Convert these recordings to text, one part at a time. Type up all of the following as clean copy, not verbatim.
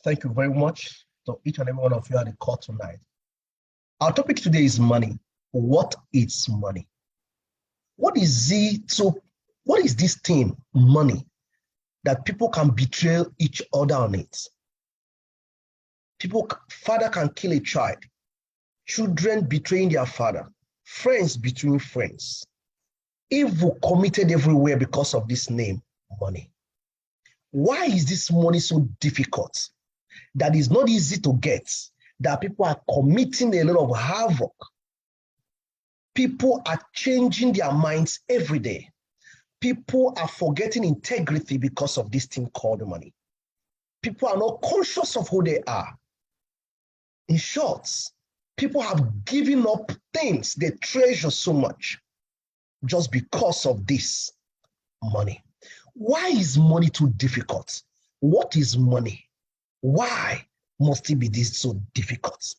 Thank you very much to each and every one of you at the call tonight. Our topic today is money. What is money? What is this thing, money, that people can betray each other on it? Father can kill a child, children betraying their father, friends between friends. Evil committed everywhere because of this name, money. Why is this money so difficult? That is not easy to get, that people are committing a lot of havoc. People are changing their minds every day. People are forgetting integrity because of this thing called money. People are not conscious of who they are. In short, people have given up things they treasure so much just because of this money. Why is money too difficult? What is money? Why must it be this so difficult?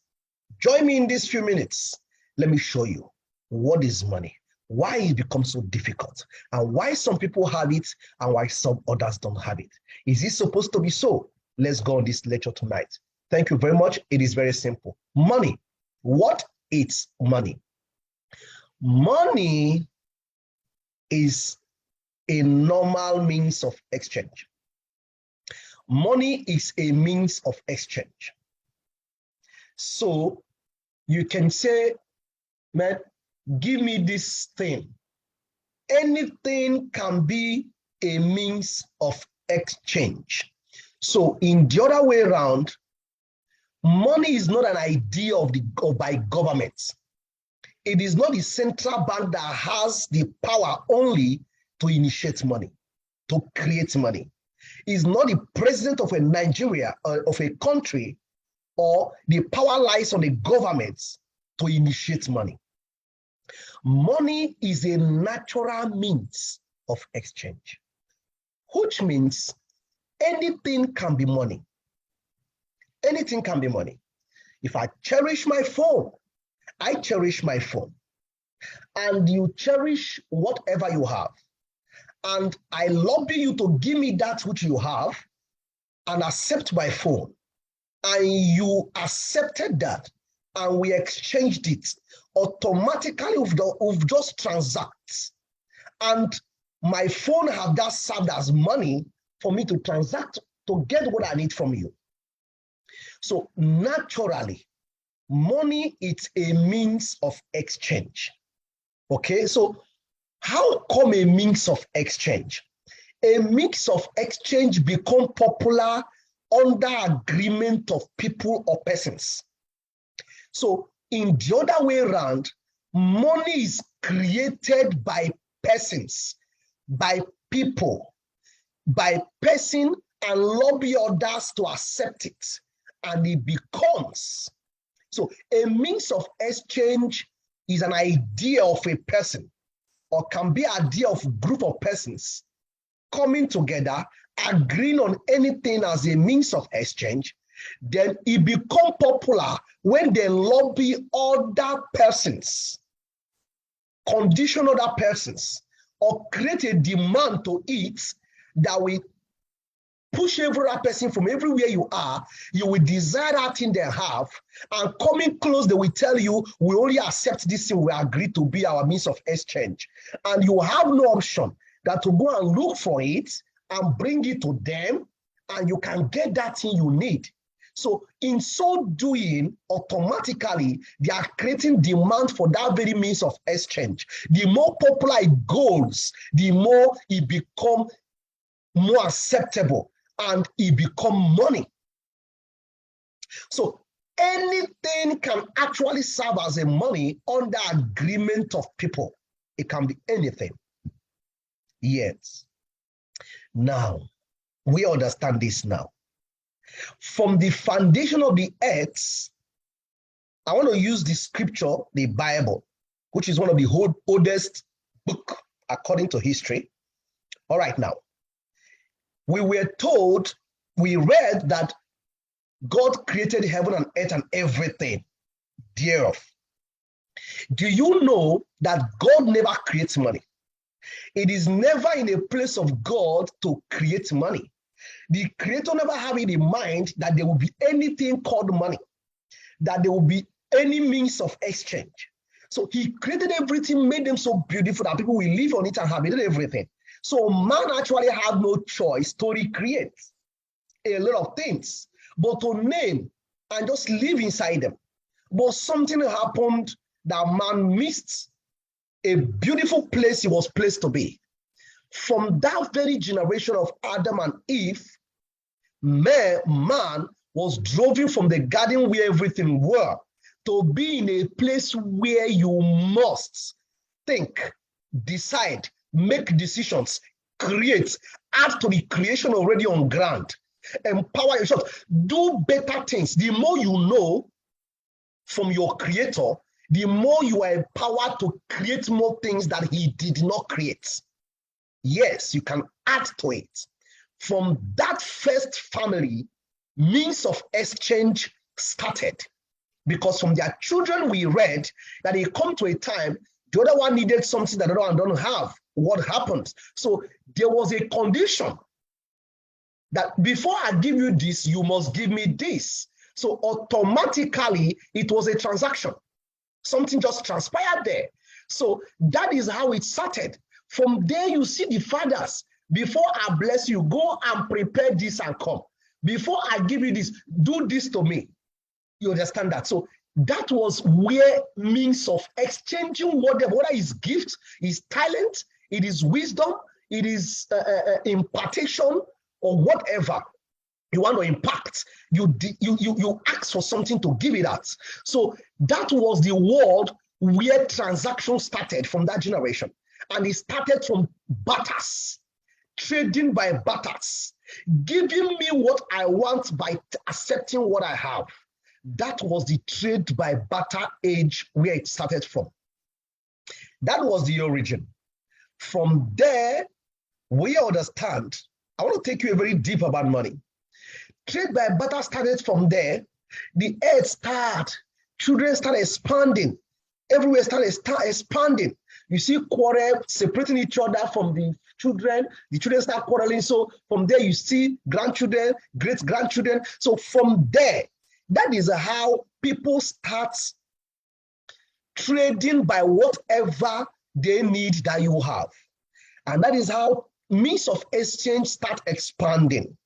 Join me in these few minutes. Let me show you what is money, why it becomes so difficult, and why some people have it and why some others don't have it. Is it supposed to be so? Let's go on this lecture tonight. Thank you very much. It is very simple. Money. What is money? Money is a normal means of exchange. Money is a means of exchange. So you can say, man, give me this thing. Anything can be a means of exchange. So in the other way around, money is not an idea by government. It is not the central bank that has the power only to initiate money, to create money. It's not the president of a Nigeria or of a country, or the power lies on the government to initiate money. Money is a natural means of exchange, which means anything can be money. Anything can be money. If I cherish my phone, I cherish my phone, and you cherish whatever you have, and I lobby you to give me that which you have and accept my phone, and you accepted that, and we exchanged it, automatically we've just transact, and my phone have that served as money for me to transact to get what I need from you. So naturally, money is a means of exchange. Okay, so how come a means of exchange? A mix of exchange become popular under agreement of people or persons. So in the other way around, money is created by persons, by people, by person, and lobby others to accept it, and it becomes. So a means of exchange is an idea of a person, or can be an idea of a group of persons coming together, agreeing on anything as a means of exchange. Then it becomes popular when they lobby other persons, condition other persons, or create a demand to it that will push every other person from everywhere you are. You will desire that thing they have, and coming close, they will tell you, we only accept this thing we agree to be our means of exchange. And you have no option that to go and look for it and bring it to them, and you can get that thing you need. So in so doing, automatically, they are creating demand for that very means of exchange. The more popular it goes, the more it becomes more acceptable, and it becomes money. So anything can actually serve as a money under agreement of people. It can be anything. Yes. Now, we understand this now. From the foundation of the earth, I want to use the scripture, the Bible, which is one of the oldest book according to history. All right, now, we read that God created heaven and earth and everything thereof. Do you know that God never creates money? It is never in a place of God to create money. The Creator never have it in mind that there will be anything called money, that there will be any means of exchange. So he created everything, made them so beautiful that people will live on it and have it, everything. So man actually had no choice to recreate a lot of things, but to name and just live inside them. But something happened that man missed a beautiful place he was placed to be. From that very generation of Adam and Eve, man was driven from the garden where everything were to be in a place where you must think, decide, make decisions, create, add to the creation already on ground, empower yourself, do better things. The more you know from your Creator, the more you are empowered to create more things that he did not create. Yes, you can add to it. From that first family, means of exchange started. Because from their children, we read that they come to a time, the other one needed something that the other one don't have. What happened? So there was a condition that before I give you this, you must give me this. So automatically, it was a transaction. Something just transpired there. So that is how it started. From there, you see the fathers. Before I bless you, go and prepare this and come. Before I give you this, do this to me. You understand that? So that was where means of exchanging whatever is gift, is talent, it is wisdom, it is impartation, or whatever you want to impact. You ask for something to give it out. So that was the world where transactions started from that generation. And it started from barters, trading by barters, giving me what I want by accepting what I have. That was the trade by barter age where it started from. That was the origin. From there, we understand, I want to take you a very deep about money. Trade by barter started from there. The earth started, children started expanding. Everywhere started expanding. You see quarrel separating each other from the children start quarreling. So from there, you see grandchildren, great-grandchildren. So from there, that is how people start trading by whatever they need that you have. And that is how means of exchange start expanding.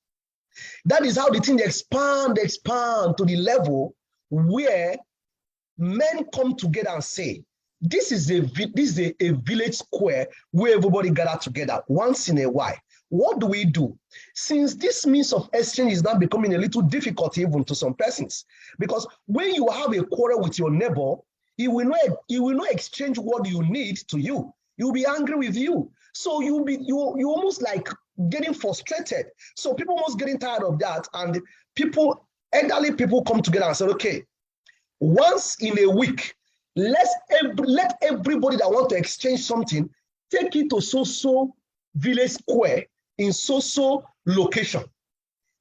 That is how the thing expand to the level where men come together and say, this is a village square where everybody gather together once in a while. What do we do? Since this means of exchange is now becoming a little difficult even to some persons, because when you have a quarrel with your neighbor, he will not exchange what you need to you. He'll be angry with you. So you almost like getting frustrated. So people almost getting tired of that. And elderly people come together and say, okay, once in a week, let everybody that want to exchange something, take it to so-so village square in so-so location.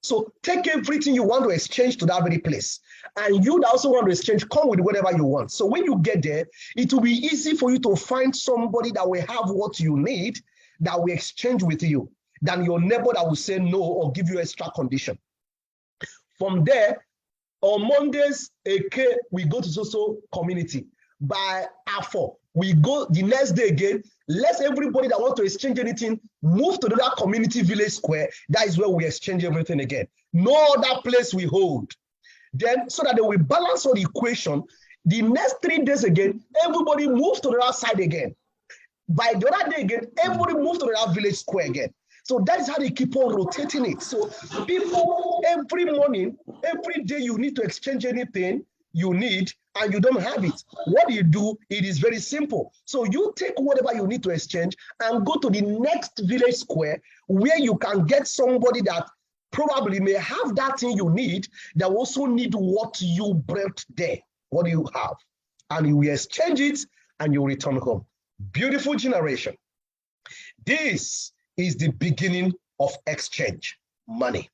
So take everything you want to exchange to that very place. And you that also want to exchange, come with whatever you want. So when you get there, it will be easy for you to find somebody that will have what you need, that will exchange with you, than your neighbor that will say no or give you extra condition. From there, on Mondays, we go to so-so community. By R4, we go the next day again. Let everybody that want to exchange anything move to that community village square. That is where we exchange everything again. No other place we hold. Then, so that they will balance on the equation, the next 3 days again, everybody moves to the other side again. By the other day again, everybody moves to that village square again. So that is how they keep on rotating it. So people, every morning, every day, you need to exchange anything you need and you don't have it. What do you do? It is very simple. So you take whatever you need to exchange and go to the next village square where you can get somebody that probably may have that thing you need, that also need what you brought there. What do you have? And you will exchange it and you return home. Beautiful generation. This is the beginning of exchange money.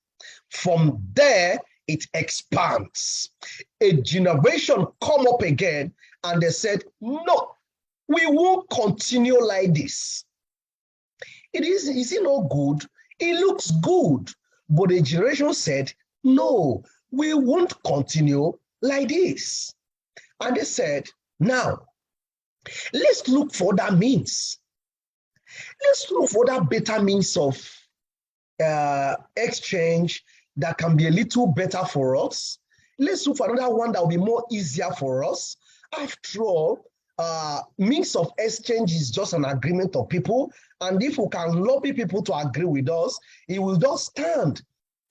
From there, it expands. A generation come up again and they said, no, we won't continue like this. Is it not good? It looks good. But the generation said, no, we won't continue like this. And they said, now, let's look for that means. Let's look for that better means of exchange that can be a little better for us. Let's look for another one that will be more easier for us. After all, means of exchange is just an agreement of people. And if we can lobby people to agree with us, it will just stand.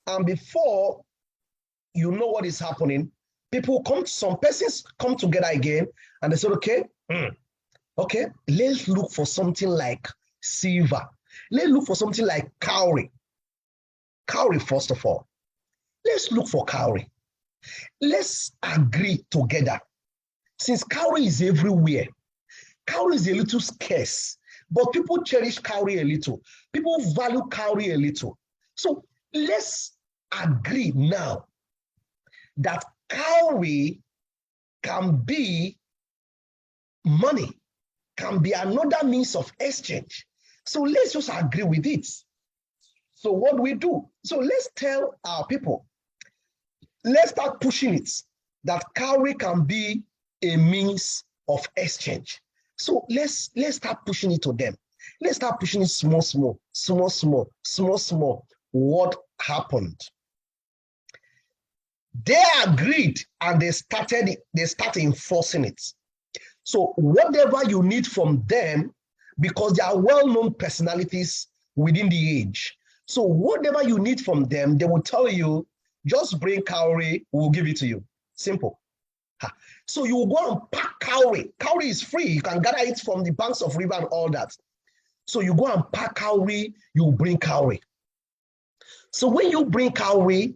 And before you know what is happening, some persons come together again and they say, okay, let's look for something like silver. Let's look for something like cowrie. Cowrie, first of all. Let's look for cowrie. Let's agree together. Since cowrie is everywhere, cowrie is a little scarce, but people cherish cowrie a little. People value cowrie a little. So let's agree now that cowrie can be money, can be another means of exchange. So let's just agree with it. So what do we do? So let's tell our people, let's start pushing it, that cowrie can be a means of exchange. So let's start pushing it to them. Let's start pushing it small. What happened? They agreed and they started enforcing it. So whatever you need from them, because they are well-known personalities within the age. So whatever you need from them, they will tell you, just bring cowrie, we'll give it to you. Simple. So you go and pack cowrie. Cowrie is free. You can gather it from the banks of river and all that. So you go and pack cowrie, you bring cowrie. So when you bring cowrie,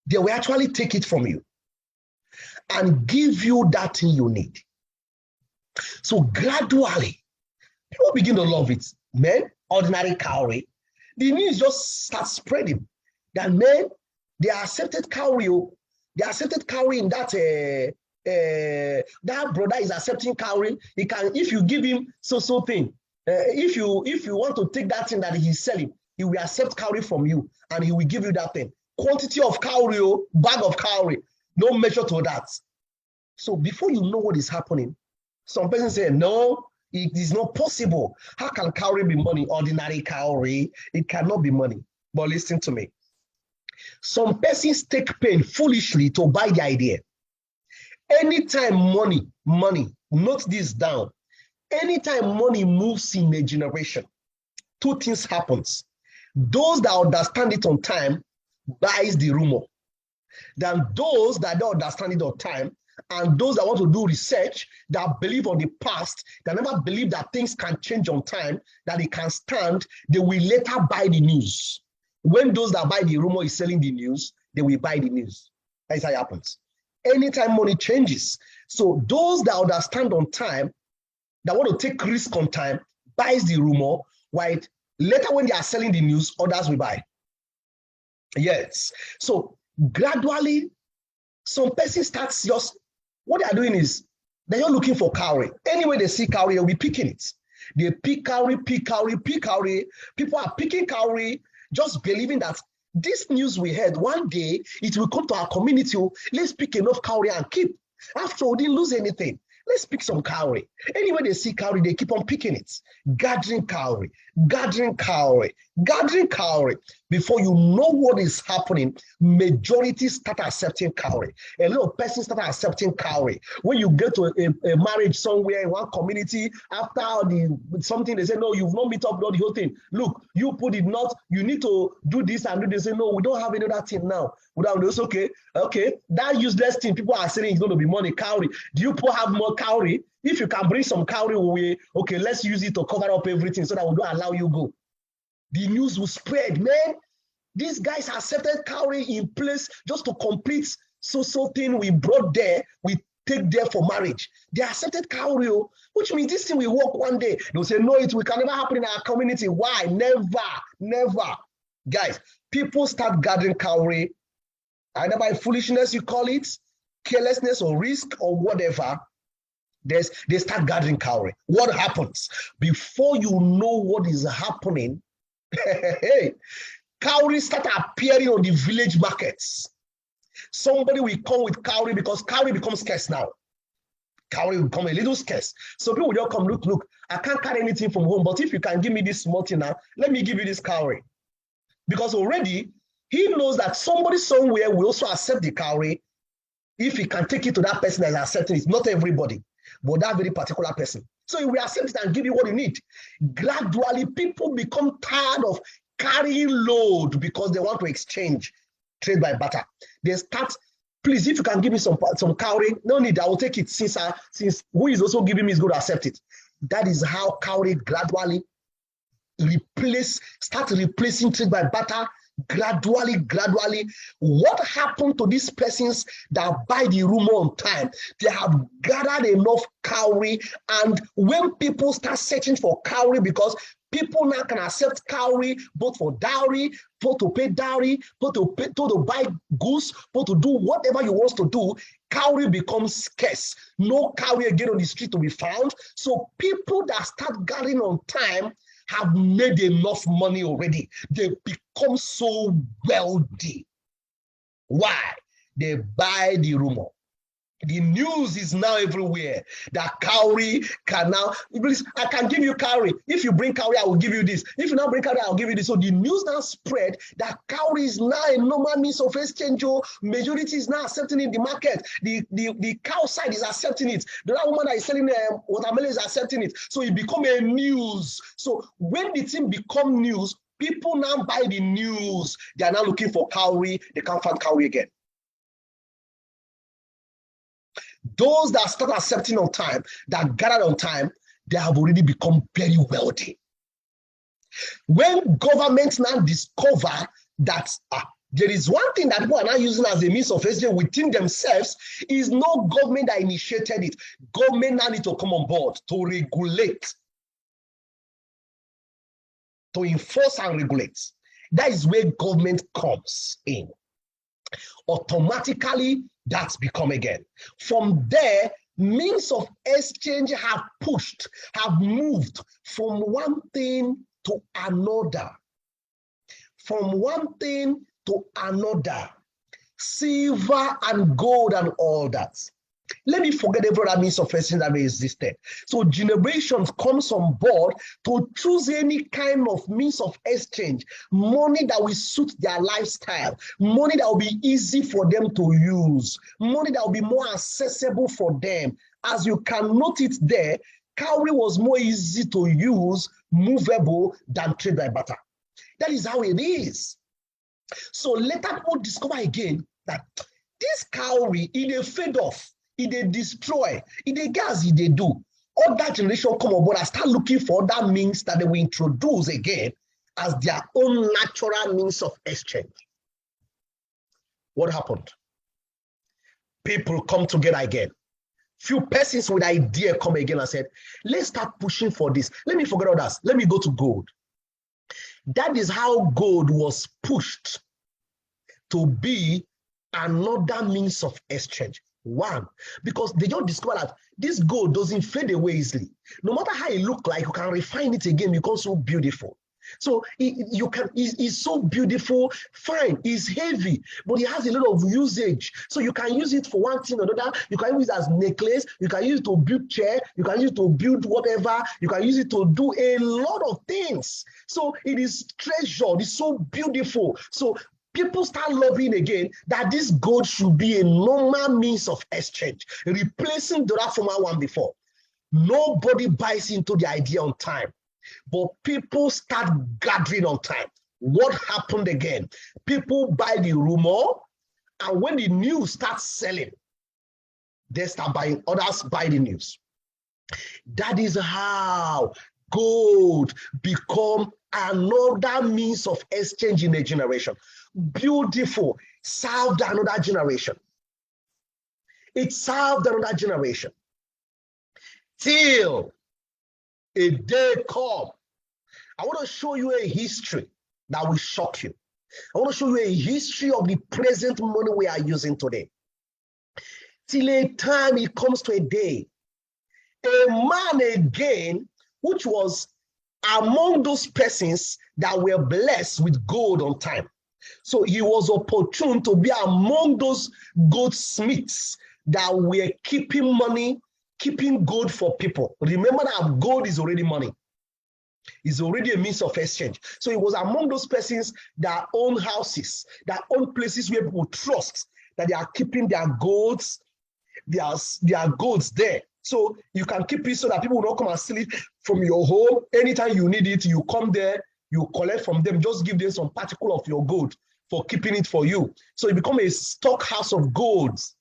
they will actually take it from you and give you that thing you need. So gradually, people begin to love it. Man, ordinary cowrie. The news just starts spreading. That man, they accepted cowrie. They accepted cowrie in that that brother is accepting cowrie. He can, if you give him so thing, if you want to take that thing that he's selling, he will accept cowrie from you and he will give you that thing. Quantity of cowrie, bag of cowrie, no measure to that. So before you know what is happening, some person say, no, it is not possible. How can cowrie be money? Ordinary cowrie, it cannot be money. But listen to me. Some persons take pain foolishly to buy the idea. Anytime money, note this down. Anytime money moves in a generation, two things happens. Those that understand it on time buys the rumor. Then those that don't understand it on time, and those that want to do research, that believe on the past, that never believe that things can change on time, that it can stand, they will later buy the news. When those that buy the rumor is selling the news, they will buy the news. That's how it happens. Anytime money changes. So those that understand on time, that want to take risk on time, buys the rumor, while later when they are selling the news, others will buy. Yes. So gradually, some person starts just, what they are doing is, they're not looking for cowrie. Anyway, they see cowrie, they'll be picking it. They pick cowrie. People are picking cowrie, just believing that this news we heard, one day, it will come to our community. Let's pick enough cowrie and keep. After all, we didn't lose anything. Let's pick some cowrie. Anyway, they see cowrie, they keep on picking it. Gathering cowrie. Before you know what is happening, majority start accepting cowrie. A lot of persons start accepting cowrie. When you get to a marriage somewhere in one community, after something, they say, no, you've not meet up the whole thing. Look, you put it not, you need to do this and do this. They say, no, we don't have any other thing now. Without this, okay, that useless thing people are saying is going to be money, cowrie. Do you have more cowrie? If you can bring some cowrie away, okay, let's use it to cover up everything so that we don't allow you go. The news will spread, man. These guys accepted cowrie in place just to complete so thing we brought there, we take there for marriage. They accepted cowrie, which means this thing will work one day. They'll say, no, it can never happen in our community. Why? Never. Guys, people start gathering cowrie, either by foolishness, you call it, carelessness or risk or whatever. They start gathering cowrie. What happens? Before you know what is happening, hey, cowrie start appearing on the village markets. Somebody will come with cowrie because cowrie becomes scarce now. Cowrie will become a little scarce. So people will just come, look, I can't carry anything from home, but if you can give me this small thing now, let me give you this cowrie. Because already he knows that somebody somewhere will also accept the cowrie if he can take it to that person that is accepting it. Not everybody, but that very particular person. So he will accept it and give you what you need. Gradually, people become tired of carrying load because they want to exchange, trade by barter. They start, please, if you can give me some cowrie, no need, I will take it since who is also giving me is going to accept it. That is how cowrie gradually start replacing trade by barter. Gradually, what happened to these persons that buy the rumor on time? They have gathered enough cowrie, and when people start searching for cowrie, because people now can accept cowrie both for dowry, both to pay dowry, both to buy goods, both to do whatever you want to do, cowrie becomes scarce. No cowrie again on the street to be found. So people that start gathering on time have made enough money already. They become so wealthy. Why? They buy the rumor. The news is now everywhere that cowrie can now, I can give you cowrie. If you bring cowrie, I will give you this. If you now bring cowrie, I'll give you this. So the news now spread that cowrie is now a normal means of exchange. Majority is now accepting it in the market. The cow side is accepting it. The other woman that is selling watermelon is accepting it. So it become a news. So when the thing become news, people now buy the news. They are now looking for cowrie. They can't find cowrie again. Those that start accepting on time, that gathered on time, they have already become very wealthy. When governments now discover that there is one thing that people are now using as a means of exchange within themselves, is no government that initiated it. Government now need to come on board to regulate, to enforce and regulate. That is where government comes in. Automatically, that's become again. From there, means of exchange have moved from one thing to another. From one thing to another. Silver and gold and all that. Let me forget every other means of exchange that existed. So generations comes on board to choose any kind of means of exchange, money that will suit their lifestyle, money that will be easy for them to use, money that will be more accessible for them. As you can note it there, cowrie was more easy to use, movable than trade by barter. That is how it is. So later people discover again that this cowrie, it fade off. They destroy, they gas, they do. All that generation come on board and start looking for other means that they will introduce again as their own natural means of exchange. What happened? People come together again. Few persons with idea come again and said, let's start pushing for this. Let me forget others. Let me go to gold. That is how gold was pushed to be another means of exchange. One, because they just discovered that this gold doesn't fade away easily. No matter how it looks like, you can refine it again, becomes so beautiful. So it's so beautiful, fine, it's heavy, but it has a lot of usage. So you can use it for one thing or another. You can use it as necklace, you can use it to build chair, you can use it to build whatever, you can use it to do a lot of things. So it is treasured, it's so beautiful. So people start loving again that this gold should be a normal means of exchange, replacing the former one before. Nobody buys into the idea on time, but people start gathering on time. What happened again? People buy the rumor, and when the news starts selling, they start buying, others buy the news. That is how gold become another means of exchange in a generation. Beautiful. Served another generation. It served another generation. Till a day come. I want to show you a history that will shock you. I want to show you a history of the present money we are using today. Till a time it comes to a day, a man again, which was among those persons that were blessed with gold on time. So he was opportune to be among those goldsmiths that were keeping money, keeping gold for people. Remember that gold is already money. It's already a means of exchange. So he was among those persons that own houses, that own places where people trust that they are keeping their golds, their golds there. So you can keep it so that people will not come and steal it from your home. Anytime you need it, you come there, you collect from them, just give them some particle of your gold for keeping it for you. So you become a stockhouse of golds.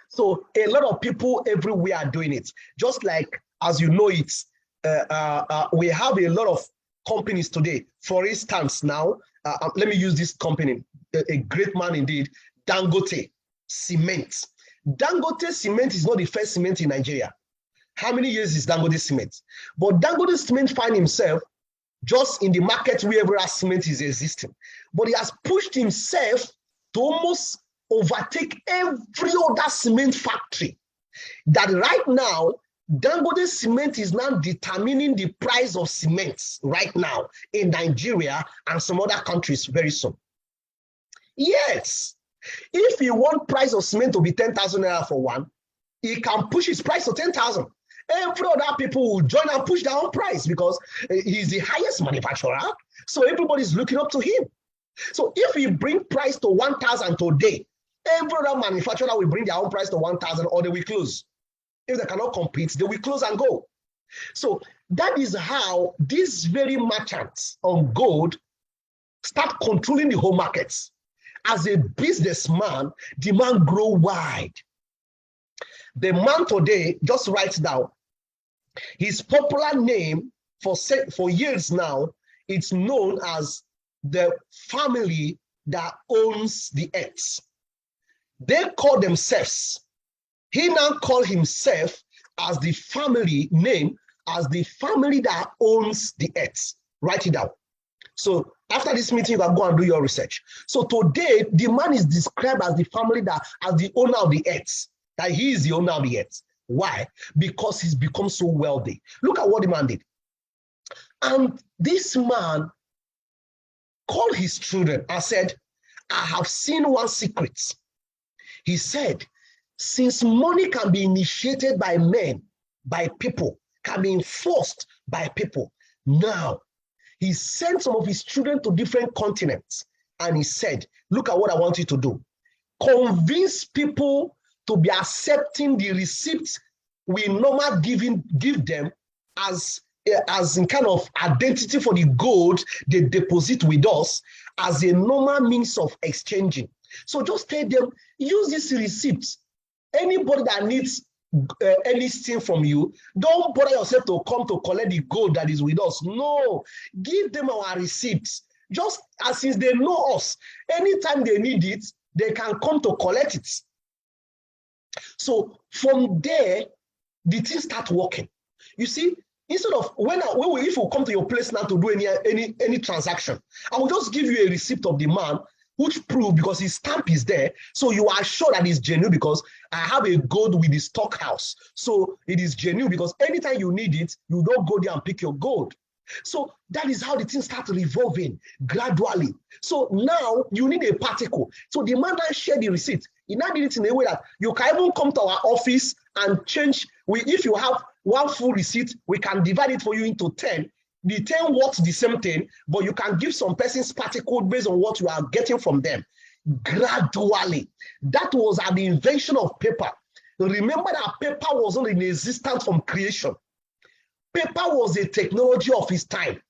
So a lot of people everywhere are doing it. Just like, as you know it, we have a lot of companies today. For instance, now, let me use this company, a great man indeed, Dangote Cement. Dangote Cement is not the first cement in Nigeria. How many years is Dangote Cement? But Dangote Cement finds himself just in the market wherever cement is existing. But he has pushed himself to almost overtake every other cement factory. That right now, Dangote Cement is now determining the price of cement right now in Nigeria and some other countries very soon. Yes. If you want price of cement to be 10,000 naira for one, he can push his price to 10,000. Every other people will join and push their own price because he's the highest manufacturer. So everybody's looking up to him. So if he bring price to 1,000 today, every other manufacturer will bring their own price to 1,000 or they will close. If they cannot compete, they will close and go. So that is how these very merchants on gold start controlling the whole markets. As a businessman, the man grow wide. The man today, just write down, his popular name for years now, it's known as the family that owns the earth. They call themselves, he now called himself as the family name, as the family that owns the earth. Write it down. So after this meeting, you can go and do your research. So today, the man is described as the family that, as the owner of the earth, that he is the owner of the earth. Why? Because he's become so wealthy. Look at what the man did. And this man called his children and said, I have seen one secret. He said, since money can be initiated by men, by people, can be enforced by people, now he sent some of his children to different continents and he said, look at what I want you to do. Convince people to be accepting the receipts we normally give them as in kind of identity for the gold they deposit with us as a normal means of exchanging. So just tell them, use this receipt. Anybody that needs anything from you, don't bother yourself to come to collect the gold that is with us. No, give them our receipts. Just as since they know us, anytime they need it, they can come to collect it. So from there, the things start working. You see, instead of if we come to your place now to do any transaction, I will just give you a receipt of the man, which prove because his stamp is there, so you are sure that it's genuine because I have a gold with the stockhouse. So it is genuine because anytime you need it, you don't go there and pick your gold. So that is how the thing starts revolving gradually. So now you need a particle. So the man that shared the receipt, he now did it in a way that you can even come to our office and change. If you have one full receipt, we can divide it for you into 10. The 10 works the same thing, but you can give some person's particle based on what you are getting from them. Gradually, that was at the invention of paper. Remember that paper was not in existence from creation. Paper was a technology of its time.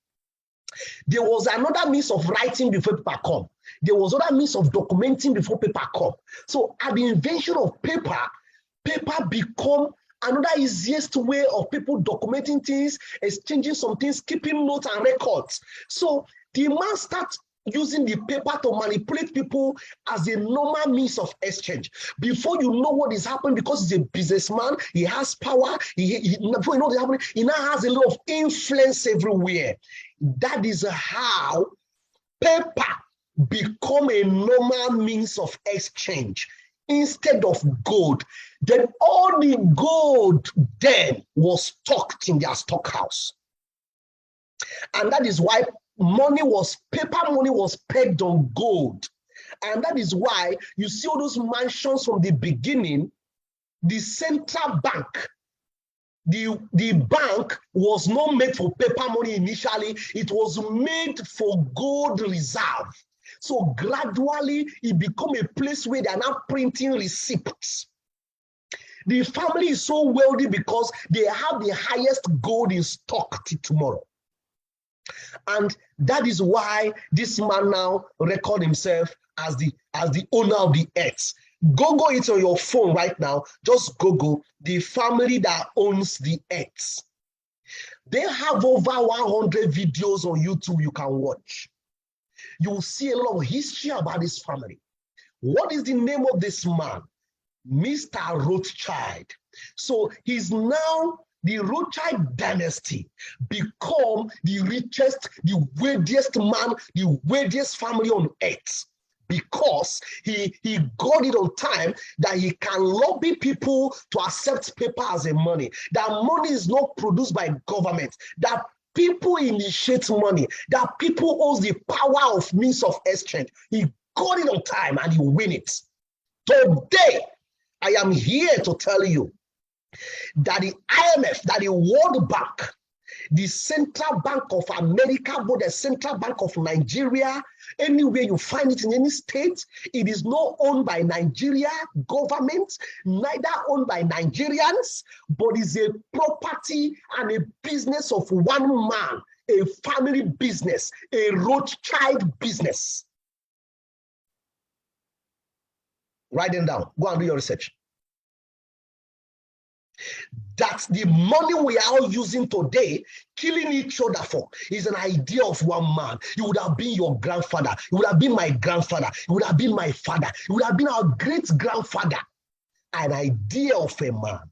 There was another means of writing before paper come. There was other means of documenting before paper come. So at the invention of paper, paper become another easiest way of people documenting things, exchanging some things, keeping notes and records. So the man starts using the paper to manipulate people as a normal means of exchange. Before you know what is happening, because he's a businessman, he has power, before you know what's happening, he now has a lot of influence everywhere. That is how paper become a normal means of exchange instead of gold. Then all the gold then was stocked in their stockhouse. And that is why paper money was pegged on gold. And that is why you see all those mansions from the beginning. The central bank, the bank was not made for paper money initially. It was made for gold reserve. So gradually, it became a place where they are now printing receipts. The family is so wealthy because they have the highest gold in stock till tomorrow. And that is why this man now record himself as the owner of the earth. Google it on your phone right now. Just Google the family that owns the earth. They have over 100 videos on YouTube you can watch. You will see a lot of history about this family. What is the name of this man? Mr. Rothschild. So he's now the Rothschild dynasty become the richest, the wealthiest man, the wealthiest family on earth, because he got it on time that he can lobby people to accept paper as a money. That money is not produced by government. That people initiate money. That people owns the power of means of exchange. He got it on time and he win it. Today, I am here to tell you that the IMF, that the World Bank, the Central Bank of America, but the Central Bank of Nigeria, anywhere you find it in any state, it is not owned by Nigeria government, neither owned by Nigerians, but is a property and a business of one man, a family business, a Rothschild business. Write them down. Go and do your research. That's the money we are all using today, killing each other for, is an idea of one man. It would have been your grandfather. It would have been my grandfather. It would have been my father. It would have been our great-grandfather. An idea of a man.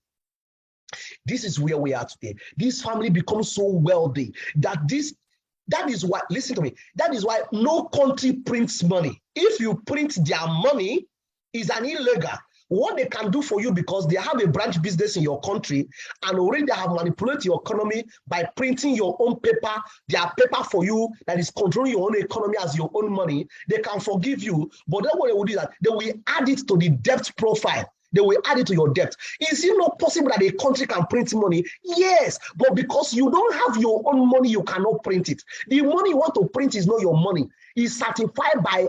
This is where we are today. This family becomes so wealthy that is why, listen to me, that is why no country prints money. If you print their money, it's an illegal. What they can do for you, because they have a branch business in your country and already they have manipulated your economy by printing your own paper, their paper for you that is controlling your own economy as your own money, they can forgive you. But then what they will do is that they will add it to the debt profile. They will add it to your debt. Is it not possible that a country can print money? Yes, but because you don't have your own money, you cannot print it. The money you want to print is not your money. It's certified by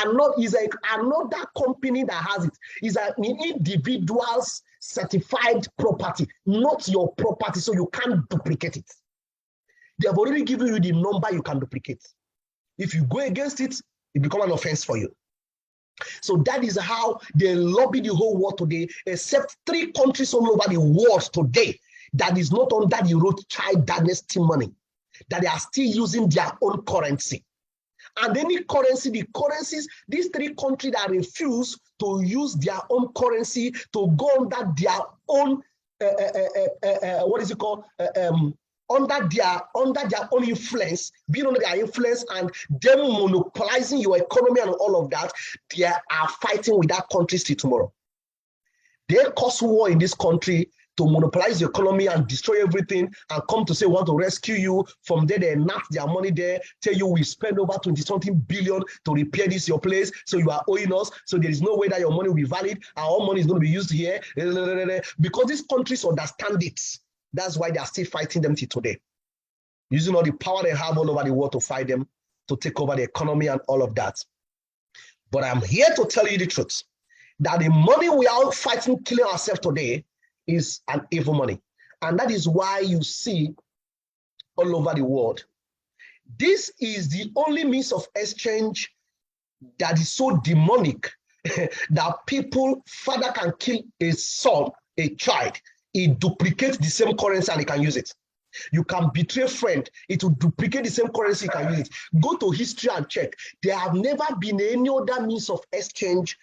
another company that has it. Is an individual's certified property, not your property, so you can't duplicate it. They have already given you the number you can duplicate. If you go against it, it becomes an offense for you. So that is how they lobby the whole world today, except 3 countries all over the world today that is not under the Rothschild dynasty money, that they are still using their own currency. And any currency, the currencies, these 3 countries that refuse to use their own currency to go under their own, what is it called? Under their own influence, being under their influence and them monopolizing your economy and all of that, they are fighting with that country till tomorrow. They cause war in this country to monopolize the economy and destroy everything and come to say we want to rescue you. From there, they knock their money there, tell you we spend over 20-something billion to repair this your place, so you are owing us, so there is no way that your money will be valid, our own money is going to be used here, because these countries understand it. That's why they are still fighting them till today, using all the power they have all over the world to fight them, to take over the economy and all of that. But I'm here to tell you the truth, that the money we are fighting, killing ourselves today, is an evil money. And that is why you see all over the world. This is the only means of exchange that is so demonic that people, father can kill a son, a child, he duplicates the same currency and he can use it. You can betray a friend, it will duplicate the same currency, you can use it. Go to history and check. There have never been any other means of exchange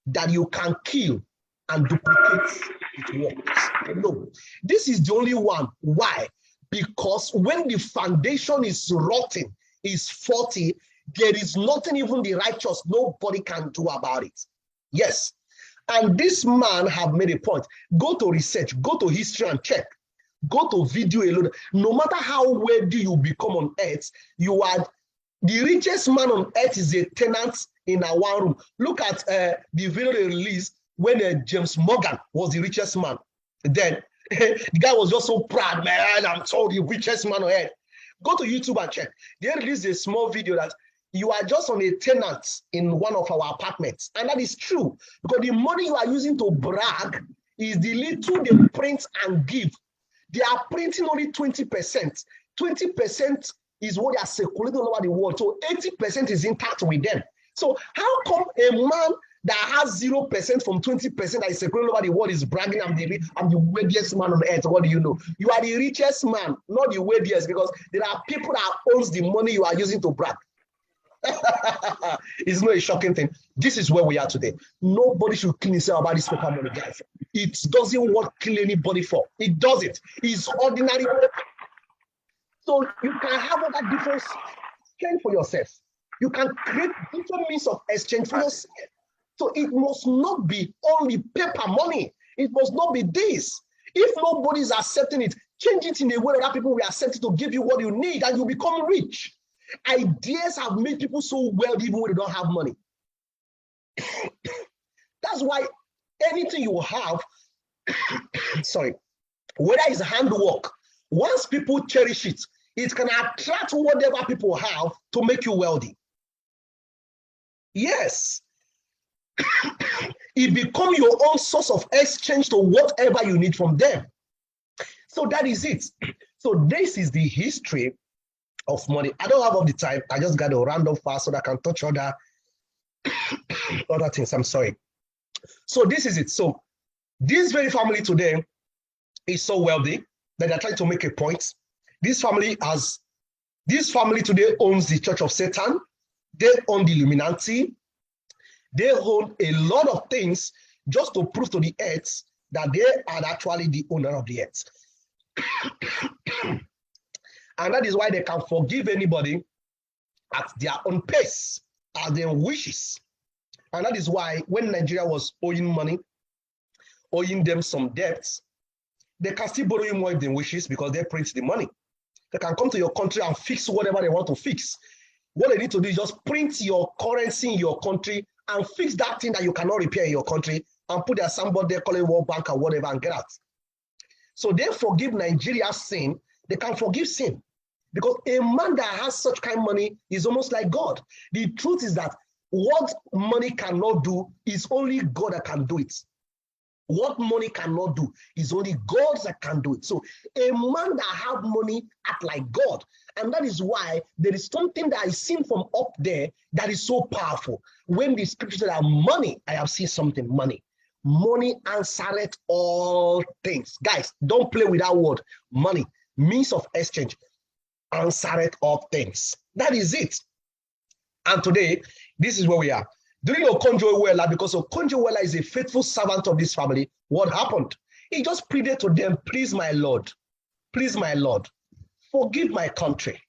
that you can kill and duplicate it works. No, this is the only one. Why? Because when the foundation is rotten, is faulty, there is nothing even the righteous, nobody can do about it. Yes. And this man have made a point. Go to research, go to history and check. Go to video alone. No matter how wealthy you become on earth, you are the richest man on earth is a tenant in a one room. Look at the video they released when James Morgan was the richest man. Then the guy was just so proud, man, I'm so the richest man on earth. Go to YouTube and check. They released a small video that you are just on a tenant in one of our apartments. And that is true because the money you are using to brag is the little they print and give. They are printing only 20%. 20% is what they are circulating all over the world. So 80% is intact with them. So how come a man that has 0% from 20% that is circulating all over the world is bragging, I'm the wealthiest man on earth? What do you know? You are the richest man, not the wealthiest, because there are people that owns the money you are using to brag. It's not a shocking thing. This is where we are today. Nobody should clean himself about this paper money, guys. It doesn't want to kill anybody for. It doesn't. It's ordinary. So you can have all that different exchange for yourself. You can create different means of exchange for yourself. So it must not be only paper money. It must not be this. If nobody is accepting it, change it in a way that other people will accept it to give you what you need and you become rich. Ideas have made people so wealthy even when they don't have money. That's why anything you have, sorry, whether it's handwork, once people cherish it, it can attract whatever people have to make you wealthy. Yes. It becomes your own source of exchange to whatever you need from them. So that is it. So this is the history of money. I don't have all the time. I just got a random fast so that I can touch other things. I'm sorry. So this is it. So this very family today is so wealthy that they're trying to make a point. This family today owns the Church of Satan. They own the Illuminati. They own a lot of things just to prove to the earth that they are actually the owner of the earth. And that is why they can forgive anybody at their own pace, at their wishes. And that is why when Nigeria was owing money, owing them some debts, they can still borrow you more if they wishes because they print the money. They can come to your country and fix whatever they want to fix. What they need to do is just print your currency in your country and fix that thing that you cannot repair in your country and put their somebody there, call it World Bank or whatever and get out. So they forgive Nigeria's sin. They can forgive sin. Because a man that has such kind of money is almost like God. The truth is that what money cannot do is only God that can do it. What money cannot do is only God that can do it. So a man that have money act like God. And that is why there is something that is seen from up there that is so powerful. When the scripture said that money, I have seen something, money. Money answereth all things. Guys, don't play with that word. Money, means of exchange. Answereth all things. That is it. And today, this is where we are. During Okonjo-Iweala, because Okonjo-Iweala is a faithful servant of this family, what happened? He just pleaded to them, please, my Lord, forgive my country.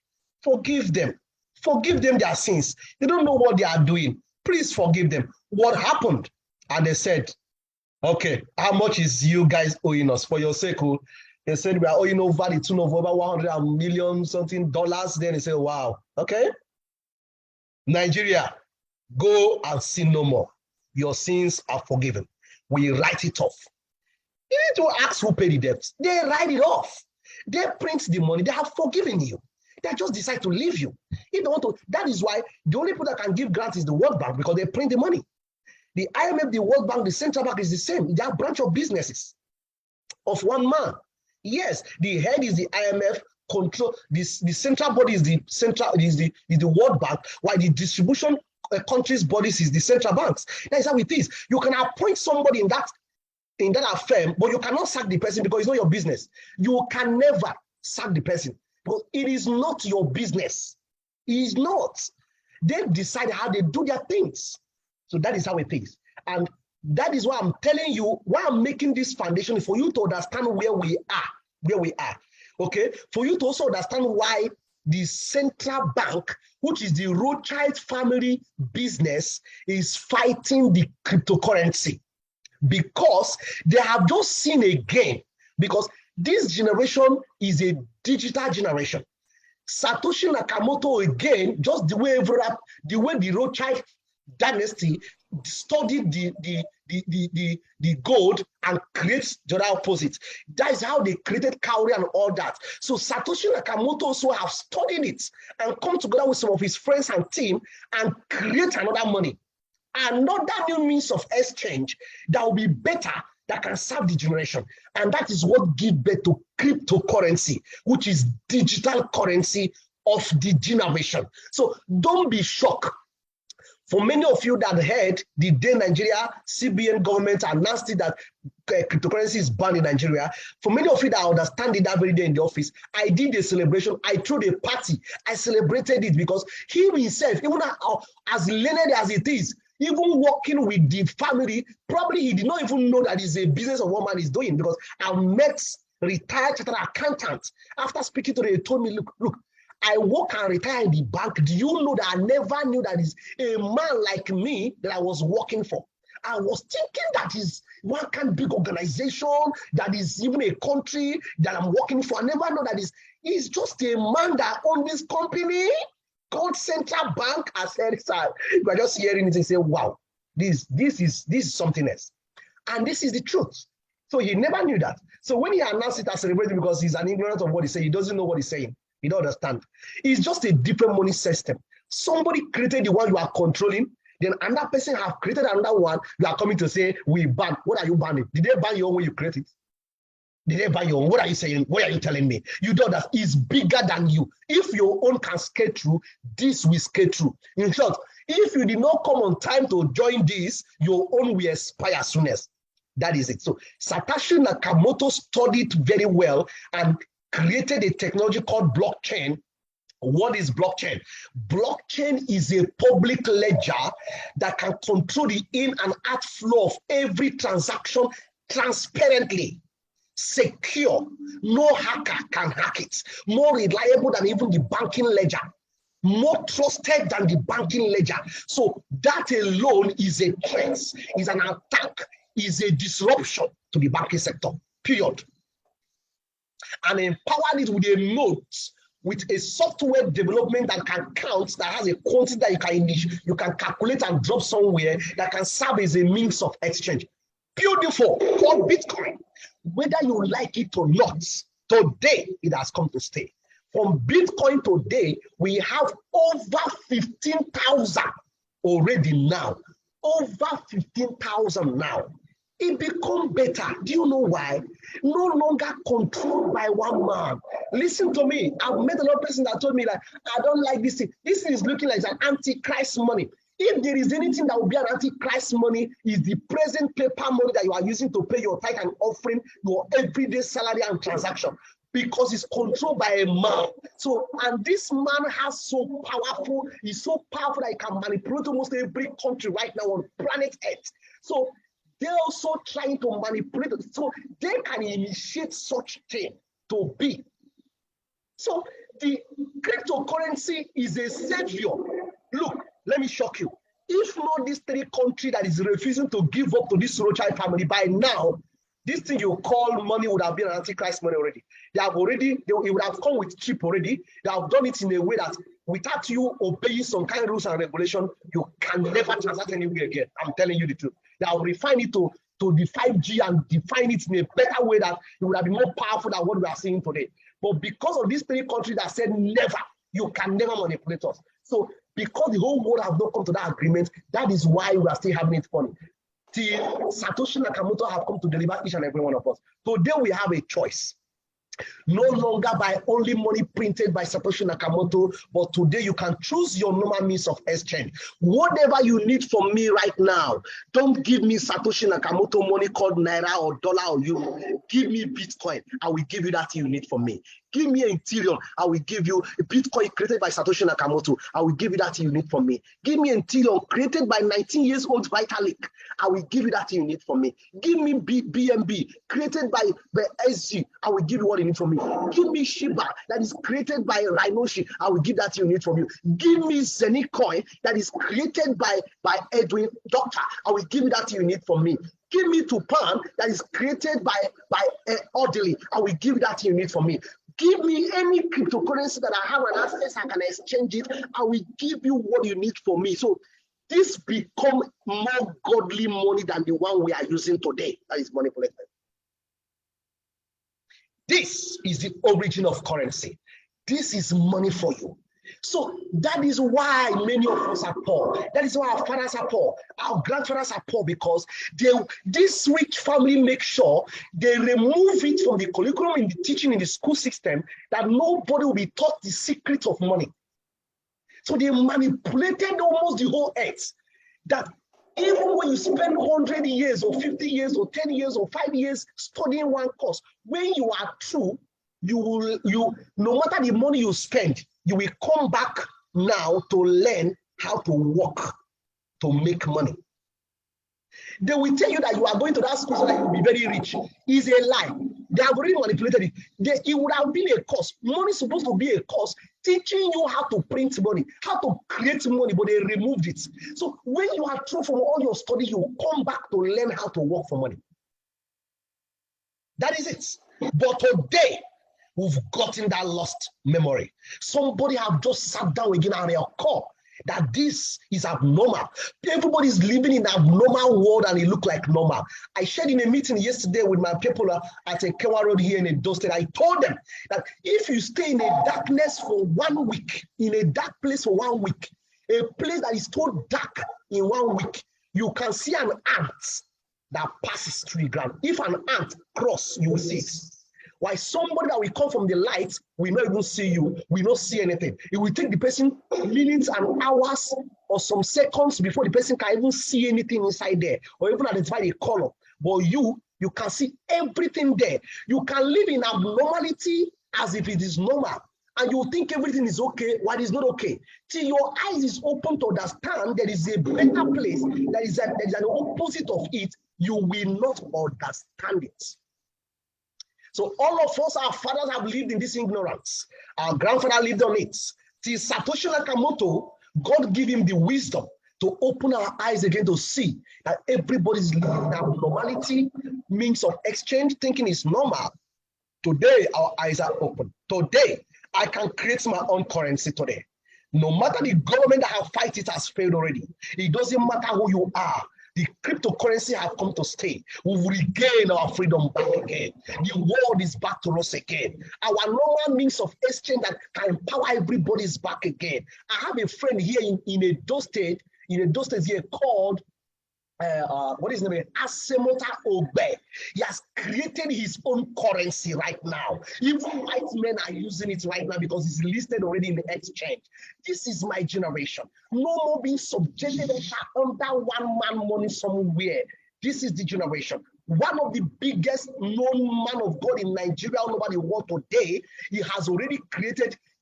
Forgive them their sins. They don't know what they are doing. Please forgive them. What happened? And they said, okay, how much is you guys owing us? For your sake, they said we are owing over the tune of over $100 million something dollars. Then they said, wow, okay. Nigeria, go and sin no more. Your sins are forgiven. We write it off. You need to ask who paid the debt. They write it off. They print the money. They have forgiven you. They just decide to leave you. If they want to, that is why the only people that can give grants is the World Bank because they print the money. The IMF, the World Bank, the Central Bank is the same. They are branch of businesses of one man. Yes, the head is the IMF, control the central body is the World Bank, while the distribution countries' bodies is the central banks. That is how it is. You can appoint somebody in that firm, but you cannot sack the person because it's not your business. You can never sack the person because it is not your business. It is not. They decide how they do their things. So that is how it is. And that is why I'm telling you, why I'm making this foundation for you to understand where we are. Okay? For you to also understand why the central bank, which is the Rothschild family business, is fighting the cryptocurrency. Because they have just seen again, because This generation is a digital generation. Satoshi Nakamoto, again, just the way the Rothschild dynasty studied the gold and creates the opposite. That is how they created cowrie and all that. So Satoshi Nakamoto also have studied it and come together with some of his friends and team and create another money. Another new means of exchange that will be better, that can serve the generation. And that is what gives birth to cryptocurrency, which is digital currency of the generation. So don't be shocked. For many of you that heard the day Nigeria CBN government announced it that cryptocurrency is banned in Nigeria, for many of you that understand it that very day in the office, I did a celebration, I threw a party, I celebrated it because he himself, even as learned as it is, even working with the family, probably he did not even know that it's a business of what man is doing, because I met retired chartered accountants. After speaking to them, they told me, look, I work and retire in the bank. Do you know that I never knew that is a man like me that I was working for? I was thinking that is one kind of big organization, that is even a country that I'm working for. I never know that he's just a man that owns this company called Central Bank. I said, sir, you are just hearing it and say, wow, this is something else. And this is the truth. So he never knew that. So when he announced it as celebrating, because he's an ignorant of what he's saying, he doesn't know what he's saying. You don't understand. It's just a different money system. Somebody created the one you are controlling, then another person have created another one. You are coming to say, we ban. What are you banning? Did they ban your own when you create it? Did they ban your own? What are you saying? What are you telling me? You know that it's bigger than you. If your own can skate through, this will skate through. In short, if you did not come on time to join this, your own will expire soonest. That is it. So Satoshi Nakamoto studied very well and created a technology called blockchain. What is blockchain? Blockchain is a public ledger that can control the in and out flow of every transaction transparently, secure. No hacker can hack it. More reliable than even the banking ledger. More trusted than the banking ledger. So that alone is a threat, is an attack, is a disruption to the banking sector, period. And empowered it with a note, with a software development that can count, that has a quantity that you can calculate and drop somewhere, that can serve as a means of exchange. Beautiful for Bitcoin. Whether you like it or not, today it has come to stay. From Bitcoin today, we have over 15,000 already now. Over 15,000 now. It becomes better. Do you know why? No longer controlled by one man. Listen to me. I've met a lot of persons that told me that I don't like this thing. This thing is looking like an antichrist money. If there is anything that will be an antichrist money, is the present paper money that you are using to pay your tithe and offering, your everyday salary and transaction, because it's controlled by a man. So, and this man has so powerful, he's so powerful that he can manipulate almost every country right now on planet Earth. So they're also trying to manipulate it, so they can initiate such thing to be. So the cryptocurrency is a savior. Look, let me shock you. If not these three countries that is refusing to give up to this Rothschild family, by now, this thing you call money would have been an antichrist money already. It would have come with chip already. They have done it in a way that without you obeying some kind of rules and regulation, you can never transact anywhere again. I'm telling you the truth. They will refine it to the 5G and define it in a better way that it would have been more powerful than what we are seeing today. But because of these three countries that said never, you can never manipulate us. So because the whole world has not come to that agreement, that is why we are still having it funny. Till Satoshi Nakamoto have come to deliver each and every one of us. Today we have a choice. No longer by only money printed by Satoshi Nakamoto, but today you can choose your normal means of exchange. Whatever you need from me right now, don't give me Satoshi Nakamoto money called Naira or dollar or euro. Give me Bitcoin. I will give you that you need from me. Give me a Ethereum, I will give you a Bitcoin created by Satoshi Nakamoto. I will give you that you need from me. Give me a Ethereum created by 19 years old Vitalik. I will give you that you need from me. Give me BNB created by SG. I will give you what you need from me. Give me Shiba that is created by Rhinoshi. I will give that you need from you. Give me Zenny Coin that is created by Edwin Doctor. I will give you that you need from me. Give me Tupan that is created by Orderly. I will give that you need from me. Give me any cryptocurrency that I have an access, I can exchange it. I will give you what you need for me. So this become more godly money than the one we are using today. That is manipulated. This is the origin of currency. This is money for you. So that is why many of us are poor. That is why our fathers are poor. Our grandfathers are poor, because this rich family make sure they remove it from the curriculum in the teaching in the school system, that nobody will be taught the secret of money. So they manipulated almost the whole earth, that even when you spend 100 years or 50 years or 10 years or 5 years studying one course, when you are through, no matter the money you spend, you will come back now to learn how to work, to make money. They will tell you that you are going to that school so that you will be very rich. It's a lie. They have already manipulated it. It would have been a course. Money is supposed to be a course teaching you how to print money, how to create money, but they removed it. So when you are through from all your study, you come back to learn how to work for money. That is it. But today, we've gotten that lost memory. Somebody have just sat down again and recall that this is abnormal. Everybody is living in an abnormal world and it look like normal. I shared in a meeting yesterday with my people at a Kewa Road here in Edo State. I told them that if you stay in a darkness for 1 week, in a dark place for 1 week, a place that is so dark in 1 week, you can see an ant that passes through the ground. If an ant cross, you will see it. Why somebody that will come from the light will not even see you, will not see anything. It will take the person minutes and hours or some seconds before the person can even see anything inside there or even identify the color. But you can see everything there. You can live in abnormality as if it is normal. And you think everything is okay while it's not okay. Till your eyes is open to understand there is a better place, there is an opposite of it, you will not understand it. So all of us, our fathers have lived in this ignorance. Our grandfather lived on it. Till Satoshi Nakamoto, God gave him the wisdom to open our eyes again to see that everybody's living in abnormality, means of exchange, thinking is normal. Today, our eyes are open. Today, I can create my own currency today. No matter the government that have fight it has failed already. It doesn't matter who you are. The cryptocurrency have come to stay. We will regain our freedom back again. The world is back to us again. Our normal means of exchange that can empower everybody is back again. I have a friend here in Edo State here called what is his name? Asemota Ogbe. He has created his own currency right now. Even white men are using it right now because it's listed already in the exchange. This is my generation. No more being subjected under one man money somewhere. This is the generation. One of the biggest known man of God in Nigeria all over the world today, he has already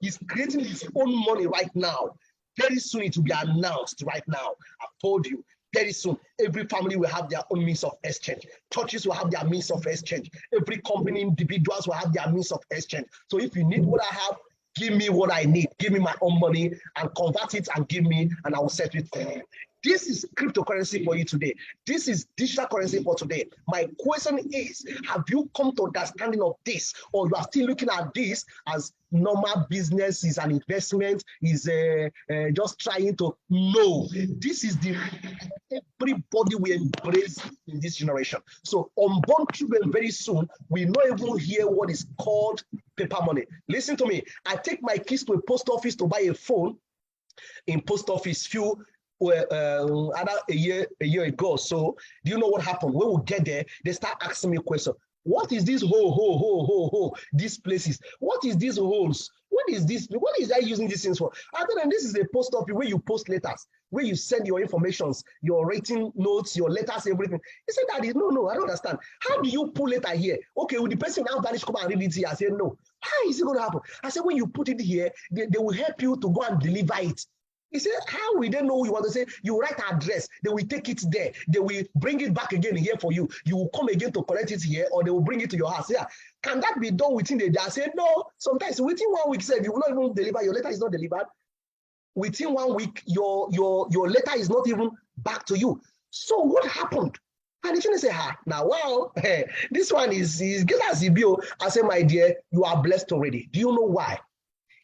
he's creating his own money right now. Very soon it will be announced right now. I've told you. Very soon, every family will have their own means of exchange. Churches will have their means of exchange. Every company, individuals will have their means of exchange. So if you need what I have, give me what I need. Give me my own money and convert it and give me, and I will set it for you. This is cryptocurrency for you today. This is digital currency for today. My question is, have you come to understanding of this, or you are still looking at this as normal business, is an investment, is just trying to know? This is the everybody will embrace in this generation. So unborn children very soon will not even hear what is called paper money. Listen to me. I take my kids to a post office to buy a phone. In post office, a year ago. So do you know what happened? When we get there, they start asking me a question. What is this hole? These places. What is these holes? What is this? What is I using these things for? Other than this is a post office where you post letters, where you send your informations, your writing notes, your letters, everything. He said, Daddy, no, I don't understand. How do you pull letter here? Okay, will the person now vanish, come and read it here? I said, no. How is it going to happen? I said, when you put it here, they will help you to go and deliver it. He said, how will they know you want to say? You write address, they will take it there. They will bring it back again here for you. You will come again to collect it here, or they will bring it to your house. Yeah. Can that be done within a day? I said, no. Sometimes within 1 week, say, you will not even deliver, your letter is not delivered. Within 1 week, your letter is not even back to you. So what happened? And the children say, now, wow, this one is good as a bill. I say, my dear, you are blessed already. Do you know why?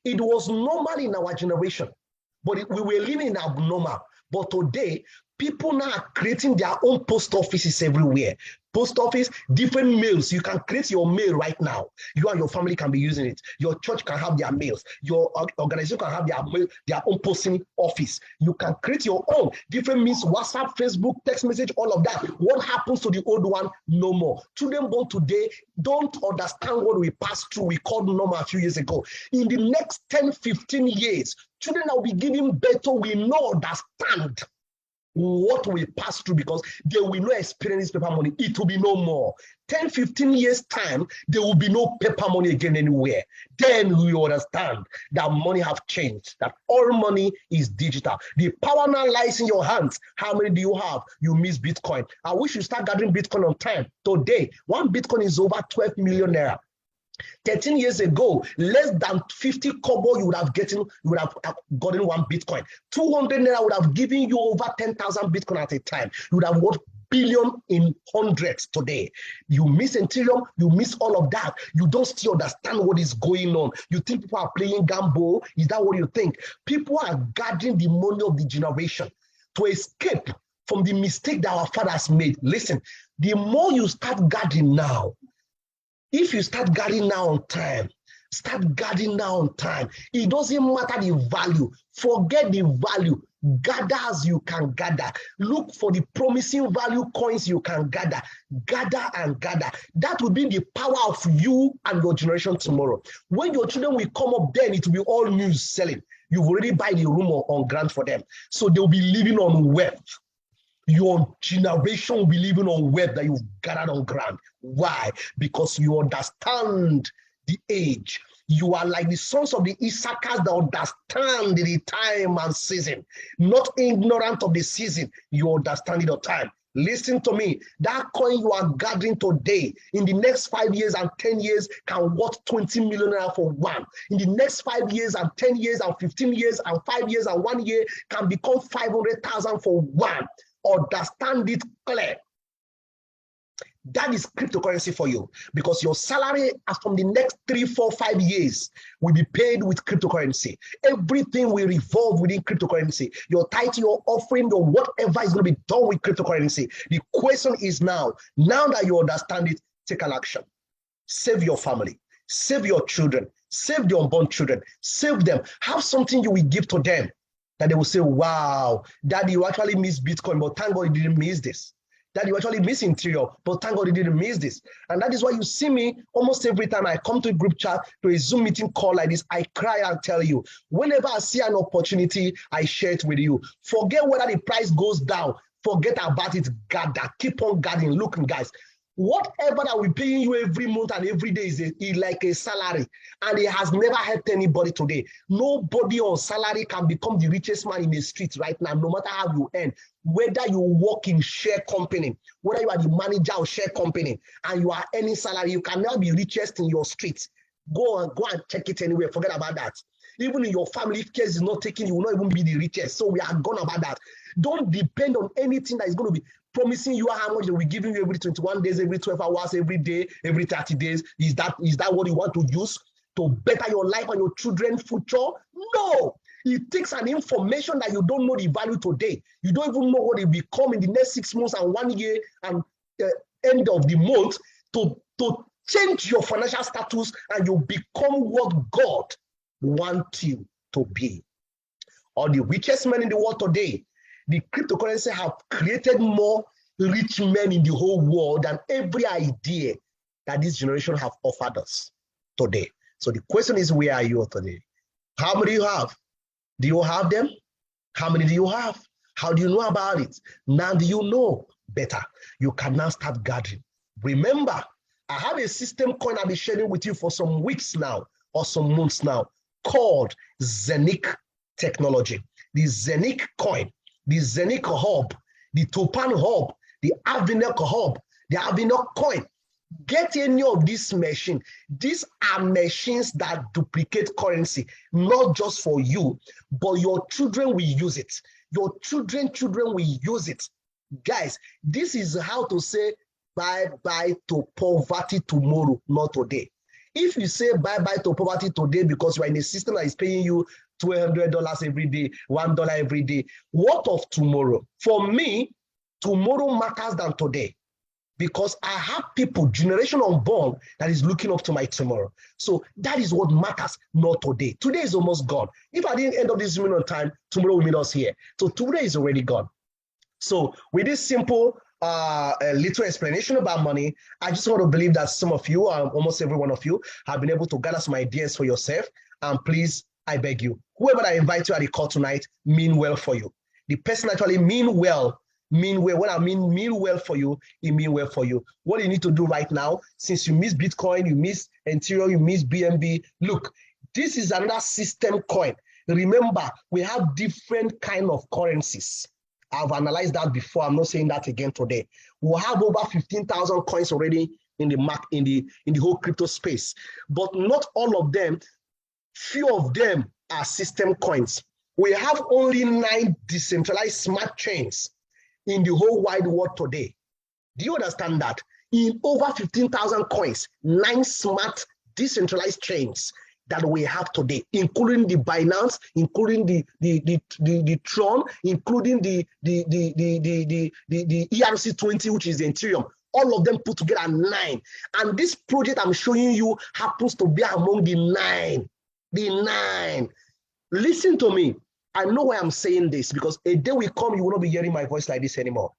It was normal in our generation, but we were living in abnormal. But today, people now are creating their own post offices everywhere. Post office, different mails. You can create your mail right now. You and your family can be using it. Your church can have their mails. Your organization can have their mail, their own posting office. You can create your own different means, WhatsApp, Facebook, text message, all of that. What happens to the old one? No more. Children born today don't understand what we passed through. We called normal a few years ago. In the next 10, 15 years, children that will be giving birth will not understand what we pass through, because they will not experience paper money. It will be no more. 10, 15 years time, there will be no paper money again anywhere. Then we understand that money have changed, that all money is digital. The power now lies in your hands. How many do you have? You miss Bitcoin. I wish you start gathering Bitcoin on time. Today, one Bitcoin is over 12 million naira. 13 years ago, less than 50 kobo you would have gotten one Bitcoin. 200 naira would have given you over 10,000 Bitcoin at a time. You would have worth billion in hundreds today. You miss Ethereum, you miss all of that. You don't still understand what is going on. You think people are playing gamble? Is that what you think? People are gathering the money of the generation to escape from the mistake that our fathers made. Listen, the more you start gathering now, if you start gathering now on time, start gathering now on time. It doesn't matter the value. Forget the value. Gather as you can gather. Look for the promising value coins you can gather. Gather and gather. That will be the power of you and your generation tomorrow. When your children will come up, then it will be all news selling. You've already buy the room on grant for them. So they'll be living on wealth. Your generation will be living on wealth that you've gathered on ground. Why? Because you understand the age. You are like the sons of the Issachars that understand the time and season. Not ignorant of the season, you understand the time. Listen to me. That coin you are gathering today, in the next 5 years and 10 years, can worth 20 million naira for one. In the next 5 years and 10 years and 15 years and 5 years and 1 year, can become 500,000 for one. Understand it clear. That is cryptocurrency for you, because your salary from the next 3, 4, 5 years will be paid with cryptocurrency. Everything will revolve within cryptocurrency. Your title, your offering, your whatever is going to be done with cryptocurrency. The question is now that you understand it, take an action. Save your family, save your children, save the unborn children, save them. Have something you will give to them that they will say, wow, Daddy, you actually missed Bitcoin, but thank God you didn't miss this. That you actually miss Interior, but thank God you didn't miss this. And that is why you see me almost every time I come to a group chat, to a Zoom meeting call like this, I cry and tell you. Whenever I see an opportunity, I share it with you. Forget whether the price goes down. Forget about it. Gather. Keep on gathering. Look, guys, whatever that we're paying you every month and every day is like a salary, and it has never helped anybody today. Nobody on salary can become the richest man in the street right now, no matter how you earn. Whether you work in share company, whether you are the manager of share company and you are earning salary, you can now be richest in your street. Go and check it anywhere. Forget about that. Even in your family, if case is not taken, you will not even be the richest. So we are gone about that. Don't depend on anything that is going to be promising you how much they will be giving you every 21 days, every 12 hours, every day, every 30 days. Is that what you want to use to better your life and your children's future? No. It takes an information that you don't know the value today. You don't even know what it will become in the next 6 months and 1 year and end of the month to change your financial status, and you become what God wants you to be. All the richest men in the world today, the cryptocurrency have created more rich men in the whole world than every idea that this generation have offered us today. So the question is, where are you today? How many do you have? Do you have them? How many do you have? How do you know about it? Now do you know better? You can now start gathering. Remember, I have a system coin I'll be sharing with you for some weeks now or some months now called Zenic technology. The Zenic coin, the Zenic hub, the Topan hub, the Avinek hub, the Avinek coin. Get any of these machines. These are machines that duplicate currency, not just for you, but your children will use it. Your children will use it. Guys, this is how to say bye-bye to poverty tomorrow, not today. If you say bye-bye to poverty today because you are in a system that is paying you $200 every day, $1 every day, what of tomorrow? For me, tomorrow matters than today, because I have people, generation unborn, that is looking up to my tomorrow. So that is what matters, not today. Today is almost gone. If I didn't end up this meeting on time, tomorrow will meet us here. So today is already gone. So with this simple little explanation about money, I just want to believe that some of you, almost every one of you, have been able to gather some ideas for yourself. And please, I beg you, whoever I invite you at the call tonight, mean well for you. The person actually mean well. When I mean well for you, it mean well for you. What you need to do right now, since you miss Bitcoin, you miss Ethereum, you miss BNB, look, this is another system coin. Remember, we have different kind of currencies. I've analyzed that before. I'm not saying that again today. We'll have over 15,000 coins already in the whole crypto space, but not all of them. Few of them are system coins. We have only 9 decentralized smart chains in the whole wide world today. Do you understand that? In over 15,000 coins, 9 smart decentralized chains that we have today, including the Binance, including the Tron, including the ERC20, which is the Ethereum. All of them put together 9. And this project I'm showing you happens to be among the 9. The 9. Listen to me. I know why I'm saying this, because a day will come, you will not be hearing my voice like this anymore.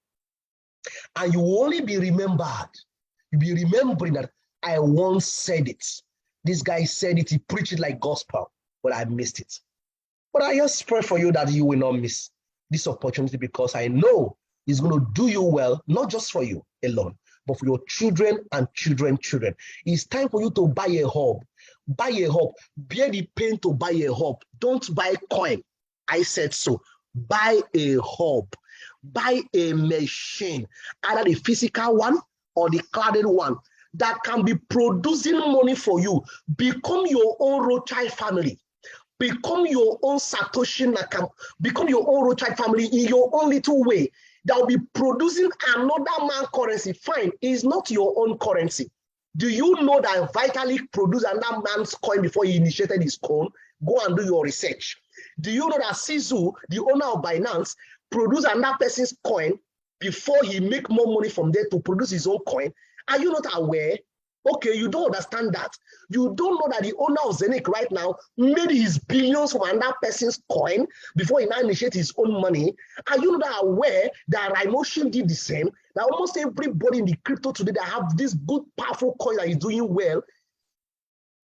And you will only be remembered. You'll be remembering that I once said it. This guy said it, he preached it like gospel, but I missed it. But I just pray for you that you will not miss this opportunity, because I know it's going to do you well, not just for you alone, but for your children and children. It's time for you to buy a hub. Buy a hub. Bear the pain to buy a hub. Don't buy coin. I said so. Buy a hub. Buy a machine, either the physical one or the clouded one, that can be producing money for you. Become your own Rothschild family. Become your own Satoshi Nakam. Become your own Rothschild family in your own little way. That will be producing another man's currency. Fine, it's not your own currency. Do you know that Vitalik produced another man's coin before he initiated his coin? Go and do your research. Do you know that Sizu, the owner of Binance, produced another person's coin before he make more money from there to produce his own coin? Are you not aware? Okay, you don't understand that. You don't know that the owner of Zenic right now made his billions from another person's coin before he now initiated his own money. Are you not aware that Rimotion did the same? That almost everybody in the crypto today that have this good, powerful coin that is doing well,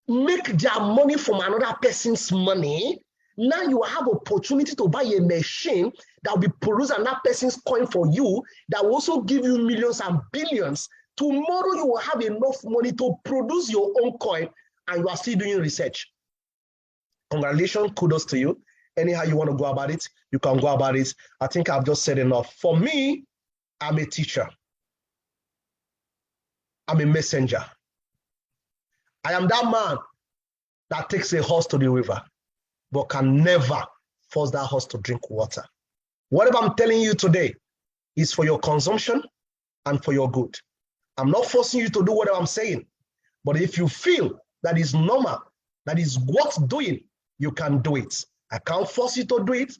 make their money from another person's money. Now you have opportunity to buy a machine that will be producing another person's coin for you, that will also give you millions and billions. Tomorrow you will have enough money to produce your own coin, and you are still doing research. Congratulations, kudos to you. Anyhow you want to go about it, you can go about it. I think I've just said enough. For me, I'm a teacher. I'm a messenger. I am that man that takes a horse to the river, but can never force that horse to drink water. Whatever I'm telling you today is for your consumption and for your good. I'm not forcing you to do whatever I'm saying, but if you feel that is normal, that is worth doing, you can do it. I can't force you to do it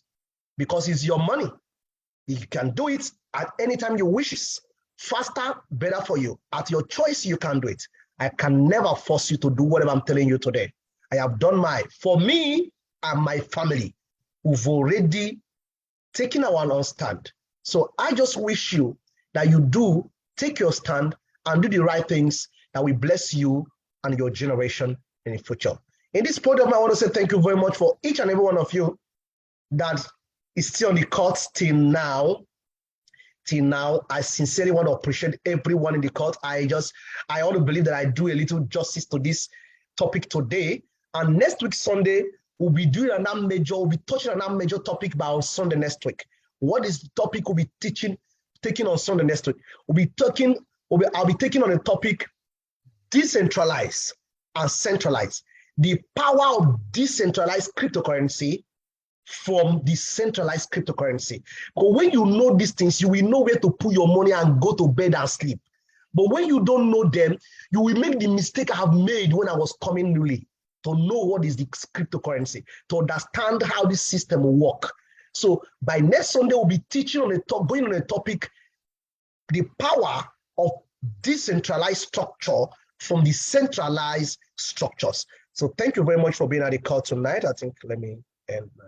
because it's your money. You can do it at any time you wish. Faster, better for you. At your choice, you can do it. I can never force you to do whatever I'm telling you today. I have done for me and my family, who've already taken our own stand. So I just wish you that you do take your stand and do the right things that will bless you and your generation in the future. In this podium, I want to say thank you very much for each and every one of you that is still on the court till now. Till now, I sincerely want to appreciate everyone in the court. I want to believe that I do a little justice to this topic today. And next week, Sunday, we'll be touching on that major topic by Sunday next week. What is the topic we'll be taking on Sunday next week? I'll be taking on a topic, decentralized and centralized. The power of decentralized cryptocurrency from the centralized cryptocurrency. But when you know these things, you will know where to put your money and go to bed and sleep. But when you don't know them, you will make the mistake I have made when I was coming newly, to know what is the cryptocurrency, to understand how this system will work. So by next Sunday, we'll be going on a topic, the power of decentralized structure from the centralized structures. So thank you very much for being at the call tonight. I think let me end my